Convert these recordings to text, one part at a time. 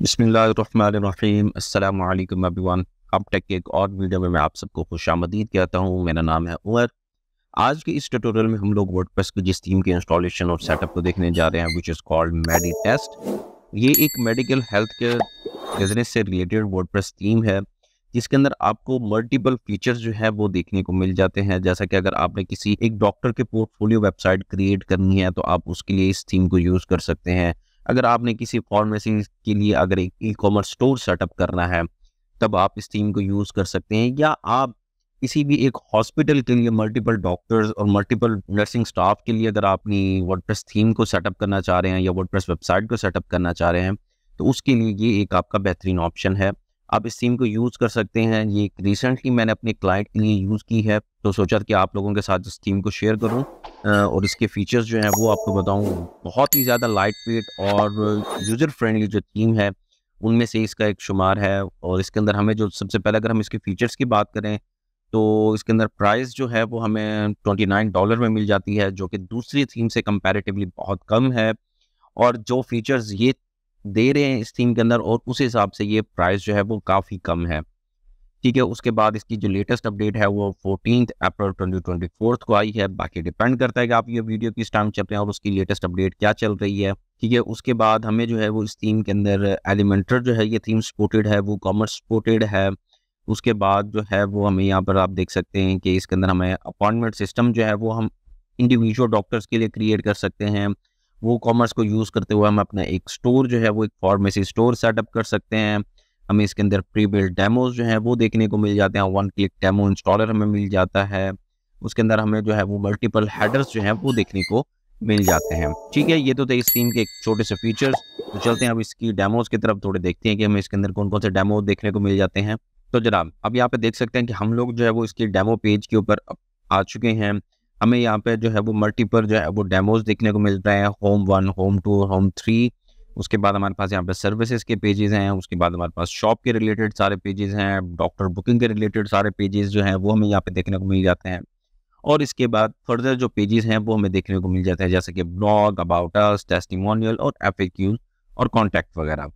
बिस्मिल्लाहिर्रहमानिर्रहीम अस्सलामु अलैकुम एवरीवन। अब टेक के एक और वीडियो में मैं आप सबको खुशामदीद कहता हूँ। मेरा नाम है उमर। आज के इस ट्यूटोरियल में हम लोग वर्डप्रेस की जिस थीम के इंस्टॉलेशन और सेटअप को देखने जा रहे हैं विच इज़ कॉल्ड मेडिटेस्ट। ये एक मेडिकल हेल्थ केयर बिजनेस से रिलेटेड वर्डप्रेस थीम है जिसके अंदर आपको मल्टीपल फीचर्स जो है वो देखने को मिल जाते हैं। जैसा कि अगर आपने किसी एक डॉक्टर के पोर्टफोलियो वेबसाइट क्रिएट करनी है तो आप उसके लिए इस थीम को यूज़ कर सकते हैं। अगर आपने किसी फार्मेसी के लिए अगर एक ई कॉमर्स स्टोर सेटअप करना है तब आप इस थीम को यूज़ कर सकते हैं। या आप किसी भी एक हॉस्पिटल के लिए मल्टीपल डॉक्टर्स और मल्टीपल नर्सिंग स्टाफ के लिए अगर आप अपनी वर्डप्रेस थीम को सेटअप करना चाह रहे हैं या वर्डप्रेस वेबसाइट को सेटअप करना चाह रहे हैं तो उसके लिए ये एक आपका बेहतरीन ऑप्शन है। आप इस थीम को यूज़ कर सकते हैं। ये रिसेंटली मैंने अपने क्लाइंट के लिए यूज़ की है तो सोचा कि आप लोगों के साथ इस थीम को शेयर करूं और इसके फीचर्स जो हैं वो आपको बताऊं। बहुत ही ज़्यादा लाइट वेट और यूज़र फ्रेंडली जो थीम है उनमें से इसका एक शुमार है। और इसके अंदर हमें जो सबसे पहले अगर हम इसके फीचर्स की बात करें तो इसके अंदर प्राइस जो है वो हमें $29 में मिल जाती है जो कि दूसरी थीम से कंपैरेटिवली बहुत कम है। और जो फीचर्स ये दे रहे हैं इस थीम के अंदर और उस हिसाब से ये प्राइस जो है वो काफ़ी कम है। ठीक है, उसके बाद इसकी जो लेटेस्ट अपडेट है वो 14 अप्रैल 2024 को आई है। बाकी डिपेंड करता है कि आप ये वीडियो किस टाइम चल रहे हैं और उसकी लेटेस्ट अपडेट क्या चल रही है। ठीक है, उसके बाद हमें जो है वो इस थीम के अंदर एलिमेंटर जो है ये थीम सपोर्टेड है, वो कॉमर्स सपोर्टेड है। उसके बाद जो है वो हमें यहाँ पर आप देख सकते हैं कि इसके अंदर हमें अपॉइंटमेंट सिस्टम जो है वो हम इंडिविजुअल डॉक्टर्स के लिए क्रिएट कर सकते हैं। वो कॉमर्स को यूज़ करते हुए हम अपना एक स्टोर जो है वो एक फार्मेसी स्टोर सेटअप कर सकते हैं। हमें इसके अंदर प्री बिल्ट डेमोज जो है वो देखने को मिल जाते हैं। वन क्लिक डेमो इंस्टॉलर हमें मिल जाता है। उसके अंदर हमें जो है वो मल्टीपल हेडर्स जो हैं वो देखने को मिल जाते हैं। ठीक है, ये तो थे इस थीम के एक छोटे से फीचर्स। तो चलते हैं अब इसकी डेमोज की तरफ थोड़े देखते हैं कि हमें इसके अंदर कौन कौन से डेमो देखने को मिल जाते हैं। तो जनाब अब यहाँ पे देख सकते हैं कि हम लोग जो है वो इसकी डेमो पेज के ऊपर आ चुके हैं। हमें यहाँ पे जो है वो मल्टीपल जो है वो डेमोज देखने को मिल रहे हैं। Home 1, home 2, home 3। उसके बाद हमारे पास यहाँ पे सर्विसेज के पेजेस हैं। उसके बाद हमारे पास शॉप के रिलेटेड सारे पेजेस हैं। डॉक्टर बुकिंग के रिलेटेड सारे पेजेस जो हैं वो हमें यहाँ पे देखने को मिल जाते हैं। और इसके बाद फर्दर जो पेजेस हैं वो हमें देखने को मिल जाते हैं जैसे कि ब्लॉग, अबाउट अस, टेस्टिमोनियल और एफएक्यूज और कॉन्टैक्ट वगैरह।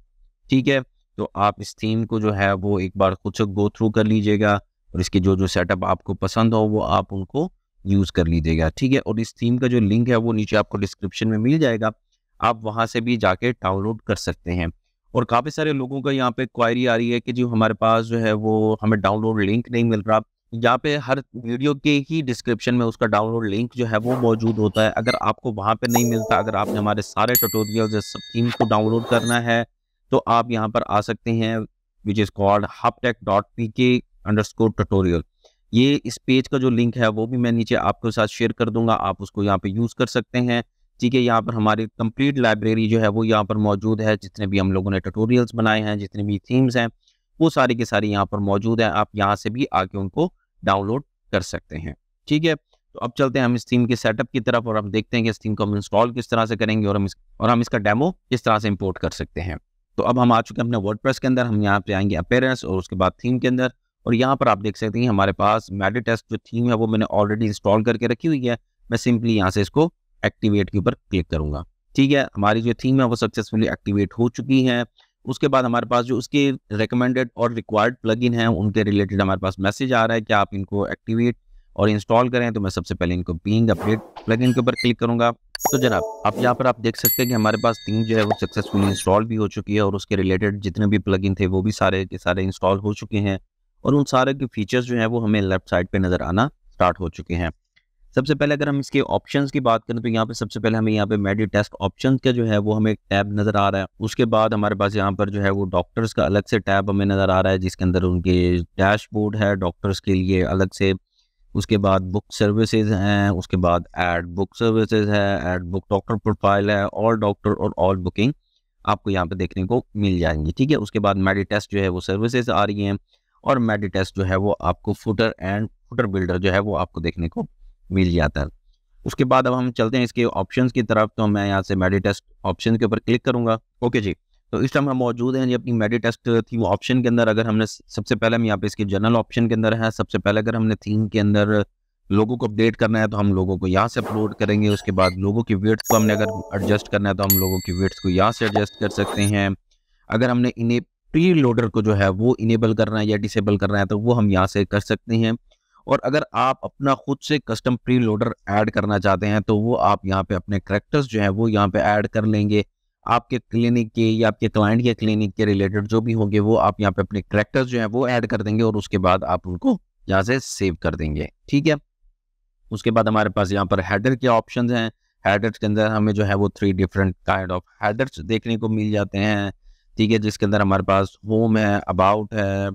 ठीक है, तो आप इस थीम को जो है वो एक बार खुद से गो थ्रू कर लीजिएगा और इसके जो जो सेटअप आपको पसंद हो वो आप उनको यूज़ कर लीजिएगा। ठीक है, और इस थीम का जो लिंक है वो नीचे आपको डिस्क्रिप्शन में मिल जाएगा। आप वहाँ से भी जाके डाउनलोड कर सकते हैं। और काफ़ी सारे लोगों का यहाँ पे क्वायरी आ रही है कि जो हमारे पास जो है वो हमें डाउनलोड लिंक नहीं मिल रहा। यहाँ पे हर वीडियो के ही डिस्क्रिप्शन में उसका डाउनलोड लिंक जो है वो मौजूद होता है। अगर आपको वहाँ पे नहीं मिलता, अगर आपने हमारे सारे ट्यूटोरियल्स या सब थीम्स को डाउनलोड करना है तो आप यहाँ पर आ सकते हैं विच इज़ कॉल्ड hubtech.pk_tutorial। ये इस पेज का जो लिंक है वो भी मैं नीचे आपके साथ शेयर कर दूंगा। आप उसको यहाँ पे यूज़ कर सकते हैं। ठीक है, यहाँ पर हमारी कंप्लीट लाइब्रेरी जो है वो यहाँ पर मौजूद है। जितने भी हम लोगों ने ट्यूटोरियल्स बनाए हैं, जितने भी थीम्स हैं वो सारी की सारी यहाँ पर मौजूद है। आप यहाँ से भी आके उनको डाउनलोड कर सकते हैं। ठीक है, तो अब चलते हैं हम इस थीम के सेटअप की तरफ और हम देखते हैं कि इस थीम को हम इंस्टॉल किस तरह से करेंगे और हम इसका डेमो किस तरह से इंपोर्ट कर सकते हैं। तो अब हम आ चुके हैं अपने वर्डप्रेस के अंदर। हम यहाँ पे आएंगे अपीयरेंस और उसके बाद थीम के अंदर। और यहाँ पर आप देख सकते हैं हमारे पास मेडिटेस्ट जो थीम है वो मैंने ऑलरेडी इंस्टॉल करके रखी हुई है। मैं सिंपली यहाँ से इसको एक्टिवेट के ऊपर क्लिक करूंगा। ठीक है, हमारी जो थीम है वो सक्सेसफुली एक्टिवेट हो चुकी है। उसके बाद हमारे पास जो उसके रिकमेंडेड और रिक्वायर्ड प्लगइन है उनके रिलेटेड हमारे पास मैसेज आ रहा है कि आप इनको एक्टिवेट और इंस्टॉल करें। तो मैं सबसे पहले इनको बीइंग अपडेट प्लगइन के ऊपर क्लिक करूंगा। तो जनाब आप यहाँ पर आप देख सकते हैं कि हमारे पास थीम जो है वो सक्सेसफुली इंस्टॉल भी हो चुकी है और उसके रिलेटेड जितने भी प्लगइन थे वो भी सारे के सारे इंस्टॉल हो चुके हैं। और उन सारे के फीचर्स जो हैं वो हमें लेफ्ट साइड पे नज़र आना स्टार्ट हो चुके हैं। सबसे पहले अगर हम इसके ऑप्शंस की बात करें तो यहाँ पे सबसे पहले हमें यहाँ पे मेडिटेस्ट ऑप्शंस का जो है वो हमें एक टैब नज़र आ रहा है। उसके बाद हमारे पास यहाँ पर जो है वो डॉक्टर्स का अलग से टैब हमें नज़र आ रहा है जिसके अंदर उनके डैशबोर्ड है डॉक्टर्स के लिए अलग से। उसके बाद बुक सर्विसेज हैं। उसके बाद ऐड बुक सर्विसेज है, ऐड बुक डॉक्टर प्रोफाइल है, ऑल डॉक्टर और ऑल बुकिंग आपको यहाँ पे देखने को मिल जाएंगी। ठीक है, उसके बाद मेडिटेस्ट जो है वो सर्विसेज आ रही हैं और मेडिटेस्ट जो है वो आपको फुटर एंड फुटर बिल्डर जो है वो आपको देखने को मिल जाता है। उसके बाद अब हम चलते हैं इसके ऑप्शंस की तरफ। तो मैं यहाँ से मेडिटेस्ट ऑप्शन के ऊपर क्लिक करूँगा। ओके जी, तो इस टाइम हम मौजूद हैं जी अपनी मेडिटेस्ट थीम ऑप्शन के अंदर। अगर हमने सबसे पहले हम यहाँ पे इसके जनरल ऑप्शन के अंदर है। सबसे पहले अगर हमने थीम के अंदर लोगों को अपडेट करना है तो हम लोगों को यहाँ से अपलोड करेंगे। उसके बाद लोगों की वेट्स को हमने अगर एडजस्ट करना है तो हम लोगों की वेट्स को यहाँ से एडजस्ट कर सकते हैं। अगर हमने इन्हें प्री लोडर को जो है वो इनेबल करना है या डिसेबल करना है तो वो हम यहाँ से कर सकते हैं। और अगर आप अपना खुद से कस्टम प्री लोडर ऐड करना चाहते हैं तो वो आप यहाँ पे अपने करैक्टर्स जो है वो यहाँ पे ऐड कर लेंगे। आपके क्लिनिक के या आपके क्लाइंट के क्लिनिक के रिलेटेड जो भी होंगे वो आप यहाँ पे अपने करैक्टर्स जो है वो ऐड कर देंगे और उसके बाद आप उनको यहाँ से सेव कर देंगे। ठीक है, उसके बाद हमारे पास यहाँ पर हेडर के ऑप्शंस हैं। हेडर्स के अंदर हमें जो है वो 3 डिफरेंट काइंड ऑफ हेडर्स देखने को मिल जाते हैं। ठीक है, जिसके अंदर हमारे पास होम है, अबाउट है।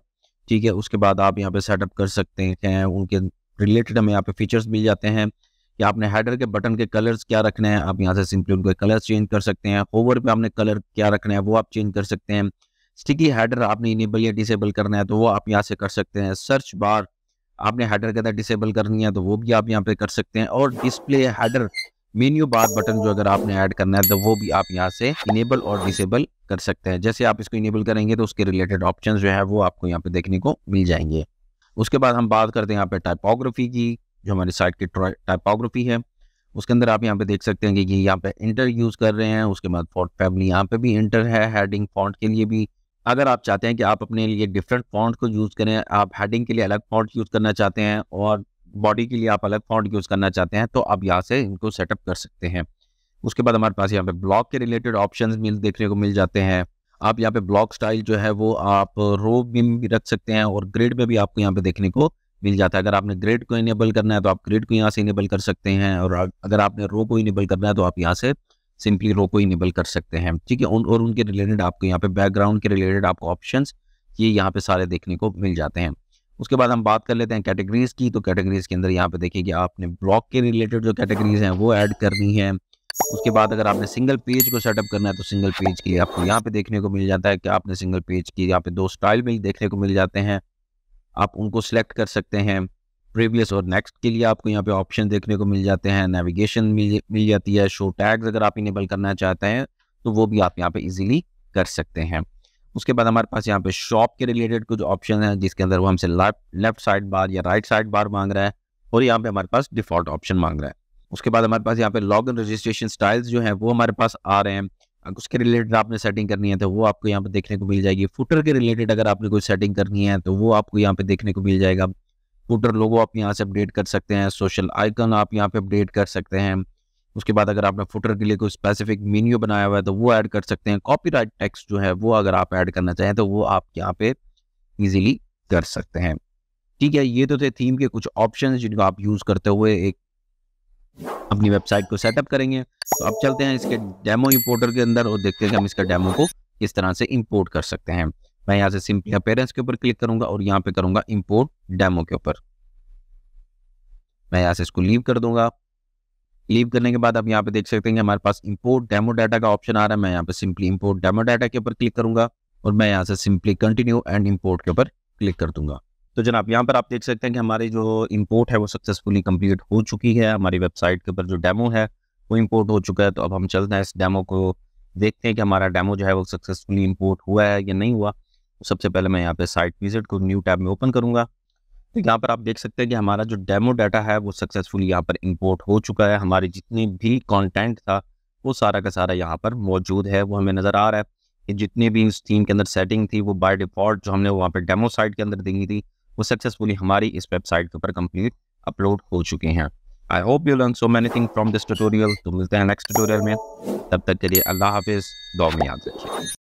ठीक है, उसके बाद आप यहाँ पे सेटअप कर सकते हैं, उनके रिलेटेड हमें यहाँ पे फीचर्स मिल जाते हैं कि आपने हेडर के बटन के कलर्स क्या रखने हैं, आप यहाँ से सिंपली उनके कलर्स चेंज कर सकते हैं। होवर पे आपने कलर क्या रखना है वो आप चेंज कर सकते हैं। स्टिकी हेडर आपने इनेबल या डिसेबल करना है तो वो आप यहाँ से कर सकते हैं। सर्च बार आपने हेडर के अंदर डिसेबल करनी है तो वो भी आप यहाँ पे कर सकते हैं। और display header menu bar button जो अगर आपने ऐड करना है तो वो भी आप यहाँ से इनेबल और डिसेबल कर सकते हैं। जैसे आप इसको इनेबल करेंगे तो उसके रिलेटेड ऑप्शन जो है वो आपको यहाँ पे देखने को मिल जाएंगे। उसके बाद हम बात करते हैं यहाँ पे टाइपोग्राफी की, जो हमारी साइट की टाइपोग्राफी है उसके अंदर आप यहाँ पे देख सकते हैं कि यहाँ पे इंटर यूज़ कर रहे हैं। उसके बाद फॉन्ट फैमिली यहाँ पे भी इंटर है, हेडिंग फॉन्ट के लिए भी। अगर आप चाहते हैं कि आप अपने लिए डिफरेंट फॉन्ट को यूज़ करें, आप हेडिंग के लिए अलग फॉन्ट यूज़ करना चाहते हैं और बॉडी के लिए आप अलग फॉन्ट यूज़ करना चाहते हैं तो आप यहाँ से इनको सेटअप कर सकते हैं। उसके बाद हमारे पास यहाँ पे ब्लॉग के रिलेटेड ऑप्शंस देखने को मिल जाते हैं। आप यहाँ पे ब्लॉग स्टाइल जो है वो आप रो में भी रख सकते हैं और ग्रिड में भी आपको यहाँ पे देखने को मिल जाता है। अगर आपने ग्रिड को इनेबल करना है तो आप ग्रिड को यहाँ से इनेबल कर सकते हैं और अगर आपने रो को इनेबल करना है तो आप यहाँ से सिंपली रो को इनेबल कर सकते हैं। ठीक है, और उनके रिलेटेड आपको यहाँ पे बैकग्राउंड के रिलेटेड आपको ऑप्शंस ये यहाँ पे सारे देखने को मिल जाते हैं। उसके बाद हम बात कर लेते हैं कैटेगरीज की। तो कैटेगरीज के अंदर यहाँ पे देखिए कि आपने ब्लॉग के रिलेटेड जो कैटेगरीज हैं वो ऐड करनी है। उसके बाद अगर आपने सिंगल पेज को सेटअप करना है तो सिंगल पेज के लिए आपको यहाँ पे देखने को मिल जाता है कि आपने सिंगल पेज की यहाँ पे 2 स्टाइल में देखने को मिल जाते हैं, आप उनको सिलेक्ट कर सकते हैं। प्रीवियस और नेक्स्ट के लिए आपको यहाँ पे ऑप्शन देखने को मिल जाते हैं। नेविगेशन मिल जाती है। शो टैग्स अगर आप इनेबल करना चाहते हैं तो वो भी आप यहाँ पे इजीली कर सकते हैं। उसके बाद हमारे पास यहाँ पे शॉप के रिलेटेड कुछ ऑप्शन है जिसके अंदर वो हमसे लेफ्ट साइड बार या राइट साइड बार मांग रहा है और यहाँ पे हमारे पास डिफॉल्ट ऑप्शन मांग रहा है। उसके बाद हमारे पास यहाँ पे लॉग इन रजिस्ट्रेशन स्टाइल्स जो है वो हमारे पास आ रहे हैं। अगर उसके रिलेटेड आपने सेटिंग करनी है तो वो आपको यहाँ पे देखने को मिल जाएगी। फुटर के रिलेटेड अगर आपने कोई सेटिंग करनी है तो वो आपको यहाँ पे देखने को मिल जाएगा। फुटर लोगो आप यहाँ से अपडेट कर सकते हैं। सोशल आइकन आप यहाँ पे अपडेट कर सकते हैं। उसके बाद अगर आपने फुटर के लिए कोई स्पेसिफिक मेन्यू बनाया हुआ है तो वो ऐड कर सकते हैं। कॉपीराइट टेक्स्ट जो है वो अगर आप ऐड करना चाहें तो वो आप यहाँ पे इजीली कर सकते हैं। ठीक है, ये तो थे थीम के कुछ ऑप्शन जिनको आप यूज़ करते हुए एक अपनी वेबसाइट को सेटअप करेंगे। तो अब चलते हैं इसके डेमो इंपोर्टर के अंदर और देखते हैं कि हम इसका डेमो को किस तरह से इंपोर्ट कर सकते हैं। मैं यहाँ से सिंपली अपीयरेंस के ऊपर क्लिक करूंगा और यहाँ पे करूंगा इंपोर्ट डेमो के ऊपर। मैं यहाँ से इसको लीव कर दूंगा। लीव करने के बाद आप यहाँ पे देख सकते हैं कि हमारे पास इंपोर्ट डेमो डाटा का ऑप्शन आ रहा है। मैं यहाँ पे सिंपली इंपोर्ट डेमो डाटा के ऊपर क्लिक करूंगा और मैं यहाँ से सिंपली कंटिन्यू एंड इंपोर्ट के ऊपर क्लिक कर दूंगा। तो जनाब यहाँ पर आप देख सकते हैं कि हमारी जो इंपोर्ट है वो सक्सेसफुली कंप्लीट हो चुकी है। हमारी वेबसाइट के ऊपर जो डेमो है वो इंपोर्ट हो चुका है। तो अब हम चलते हैं इस डेमो को देखते हैं कि हमारा डेमो जो है वो सक्सेसफुली इंपोर्ट हुआ है या नहीं हुआ। तो सबसे पहले मैं यहाँ पे साइट विजिट को न्यू टैब में ओपन करूँगा। तो यहाँ पर आप देख सकते हैं कि हमारा जो डेमो डाटा है वो सक्सेसफुली यहाँ पर इंपोर्ट हो चुका है। हमारी जितनी भी कंटेंट था वो सारा का सारा यहाँ पर मौजूद है। वो हमें नज़र आ रहा है कि जितनी भी इस थीम के अंदर सेटिंग थी वो बाय डिफ़ॉल्ट जो हमने वहाँ पर डेमो साइट के अंदर दी थी वो सक्सेसफुली हमारी इस वेबसाइट के ऊपर कंप्लीट अपलोड हो चुके हैं। I hope you learn so many thing from this tutorial. तो मिलते हैं नेक्स्ट ट्यूटोरियल में, तब तक के लिए अल्लाह हाफिज़, दुआ में याद रखिए।